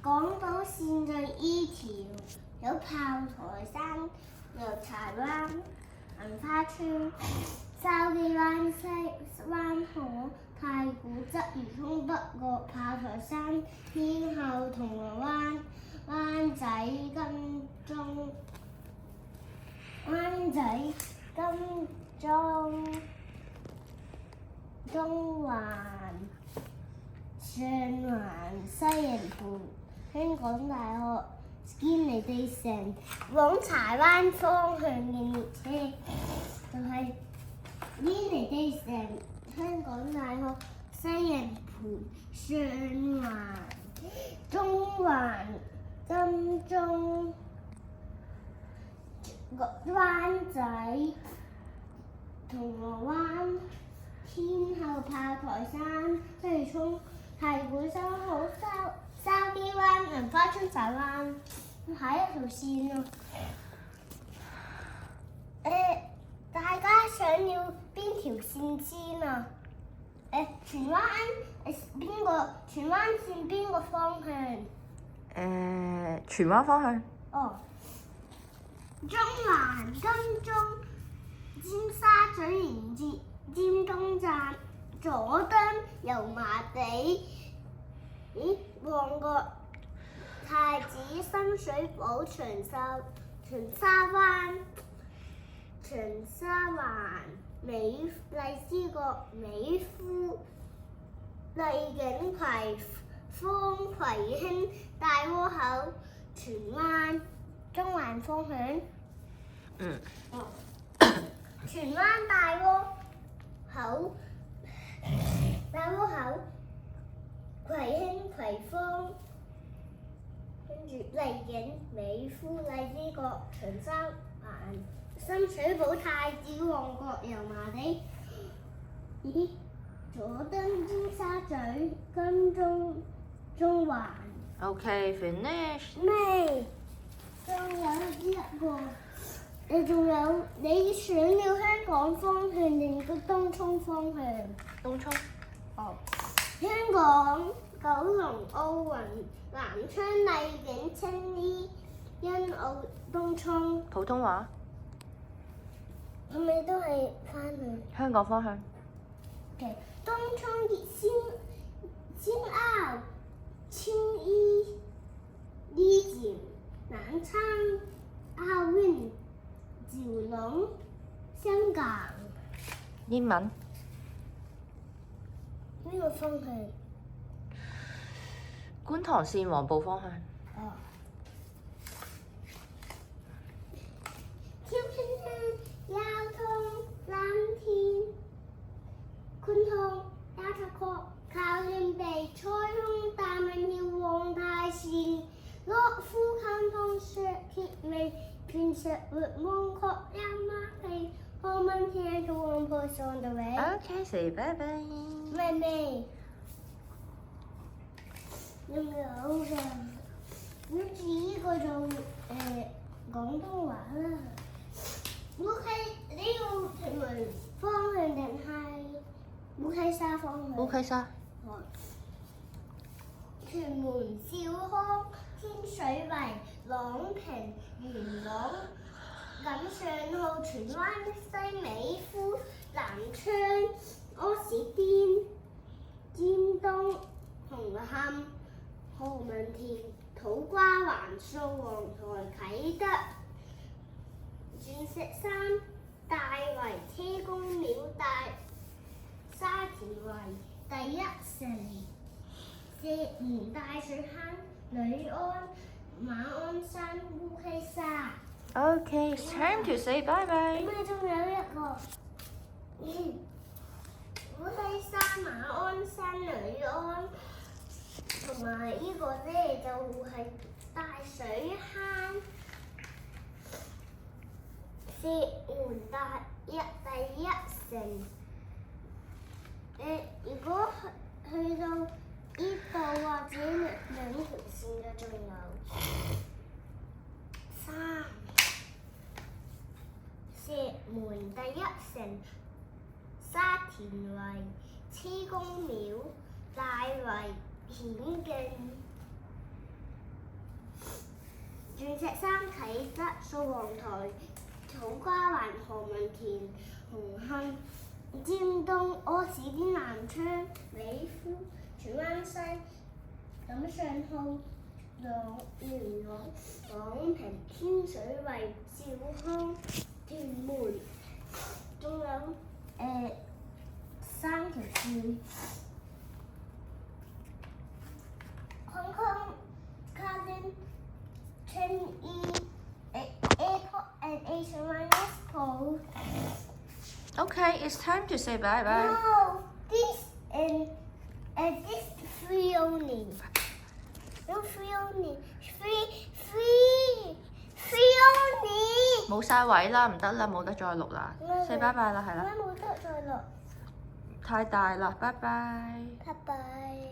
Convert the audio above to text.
港島線就依條，有炮台山，有柴灣、銀花村、筲箕灣、西灣河、太古鰂魚涌、北角、炮台山、天后、銅鑼灣、灣仔、金鐘、中環、上環、西營盤、香港大學、堅尼地城，往柴灣方向嘅列車就係堅尼地城、香港大學、西營盤、上環、中環、金鐘、灣仔、銅鑼灣、天后、炮台山、西涌、太古西好、筲箕灣、銀花村、柴灣，下一條線咯。大家想要邊條線先啊？荃灣荃灣線邊個方向？荃灣方向。哦。中環、金鐘、尖沙咀連接尖東站、佐敦、油麻地、旺角、太子、深水埗、長沙灣、荔枝角、美孚、荔景、葵芳、葵興、大窩口、荃灣、中環方向。荃灣大窩口、葵興、葵芳，跟住荔景、美孚、荔枝角、長沙灣、深水埗、太子、旺角、油麻地，佐敦、尖沙咀、金鐘、中環。OK, finish。未，仲有一個。你想要香港方向定個東涌方向？東涌。哦。香港、九龍、奧運、南昌、荔景、青衣、欣澳、東涌。普通話。係咪都係翻去？香港方向。Okay. 東涌、尖澳、青衣、呢條、南昌、奧運、九龍、香港。英文。呢個方向。觀塘線黃埔方向。哦。跳青山、交通、藍天、觀塘、打塔角、靠近地、彩虹、大文耀、黃大仙、樂富、坑東、石硤尾、鑽石活、旺角、油麻地、何文田、黃埔上到尾。OK, say bye bye。妹。仲有嘅，跟住呢個就廣東話啦。呢個屯門方向定係烏溪沙方向？烏溪沙。屯門、兆康、天水圍、朗屏、元朗、錦上號、荃灣西、美孚、南昌、柯士甸、尖東、紅磡、何文田、土瓜灣、掃皇台、啟德、鑽石山、大圍、車公廟、沙田圍、第一城、石門、大水坑、女安、馬鞍山、烏溪沙。OK, it's time to say bye bye。咁啊，仲有一個烏溪沙、馬鞍山、女安，同埋呢個咧就係大水坑、石門第一城。如果去到呢度或者兩條線嘅，仲有3。石門第一城、沙田圍、車公廟、大圍、顯徑、鑽石山啟德掃黃台土瓜灣何文田紅磡尖東柯士甸南昌美孚荃灣西錦上號元朗朗屏天水圍兆康屯門，仲有3條線。Hong Kong, Garden, Changi Airport and Asian Expo. Okay, it's time to say bye bye. No, this this 3 only. No 3 only. 3 only. 冇晒位啦，唔得啦，冇得再錄啦。say bye bye 啦，係啦。點解冇得再錄？太大啦，拜拜。拜拜。